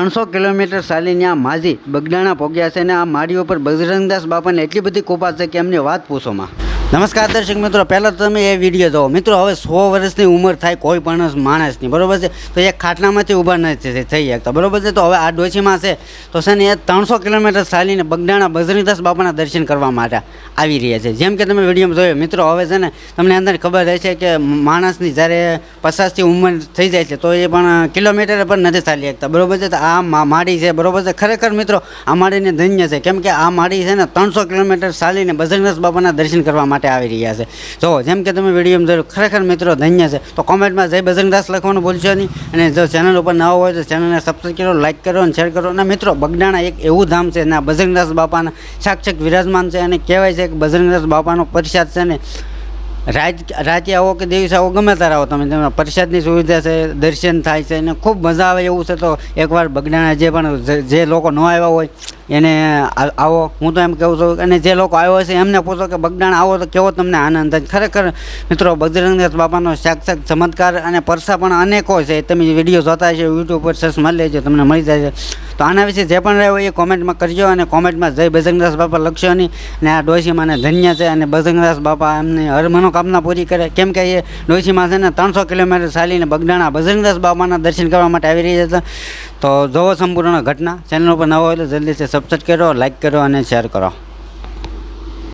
300 kilometre ચાલીને આ માજી બગડાણા પહોંચ્યા છે અને આ માળીઓ પર બજરંગદાસ બાપાને એટલી બધી કૃપા છે કે એમની વાત પૂછોમાં। નમસ્કાર દર્શક મિત્રો, પહેલાં તો તમે એ વિડીયો જુઓ। મિત્રો હવે 100 વર્ષની ઉંમર થાય કોઈ પણ માણસની, બરાબર છે, તો એક ખાટલામાંથી ઊભા નથી થઈ શકતા, બરાબર છે। તો હવે આ ડોશીમાં છે તો છે ને એ 300 કિલોમીટર ચાલીને બગડાણા બજરંગદાસ બાપાના દર્શન કરવા માટે આવી રહ્યા છે। જેમ કે તમે વિડીયોમાં જોયો મિત્રો, હવે છે ને તમને અંદર ખબર રહેશે કે માણસની જ્યારે 50થી ઉંમર થઈ જાય છે તો એ પણ કિલોમીટર પર નથી ચાલી શકતા, બરાબર છે। તો આ માળી છે, બરાબર છે, ખરેખર મિત્રો આ માળીને ધન્ય છે, કેમ કે આ માળી છે ને 300 કિલોમીટર ચાલીને બજરંગદાસ બાપાના દર્શન કરવા માટે આવી રહ્યા છે। જો જેમ કે તમે વિડીયોમાં જોયું, ખરેખર મિત્રો ધન્ય છે। તો કોમેન્ટમાં જય બજરંગદાસ લખવાનું ભૂલશો નહીં, અને જો ચેનલ ઉપર નવા હોય તો ચેનલને સબસ્ક્રાઈબ કરો, લાઈક કરો અને શેર કરો। અને મિત્રો બગડાણા એક એવું ધામ છે ને બજરંગદાસ બાપાના સાક્ષાત વિરાજમાન છે, અને કહેવાય છે કે બજરંગદાસ બાપાનો પ્રસાદ છે ને રાતે આવો કે દિવસે આવો ગમે ત્યારે આવો તમે પ્રસાદની સુવિધા છે, દર્શન થાય છે અને ખૂબ મજા આવે એવું છે। તો એકવાર બગડાણા જે લોકો ન આવ્યા હોય એને આવો, હું તો એમ કહું છું। અને જે લોકો આવ્યો છે એમને પૂછો કે બગડાણા આવો તો કેવો તમને આનંદ થાય। ખરેખર મિત્રો બજરંગદાસ બાપાનો સાક્ષાત ચમત્કાર અને પરસા પણ અનેકો છે, તમે વિડીયો જોતા હશો, યુટ્યુબ પર સર્ચ મારી લેજો, તમને મળી જાય છે। તો આના વિશે જે પણ રહ્યો એ કોમેન્ટમાં કરજો, અને કોમેન્ટમાં જય બજરંગદાસ બાપા લખશો નહીં। અને આ ડોશીમાને ધન્ય છે, અને બજરંગદાસ બાપા એમની હર મનોકામના પૂરી કરે, કેમ કે એ ડોશીમાં છે ને 300 કિલોમીટર ચાલીને બગડાણા બજરંગદાસ બાપાના દર્શન કરવા માટે આવી રહ્યા હતા। તો જોવો સંપૂર્ણ ઘટના। ચેનલ ઉપર નવો હોય તો જલ્દીથી સબસ્ક્રાઈબ કરો, લાઈક કરો અને શેર કરો।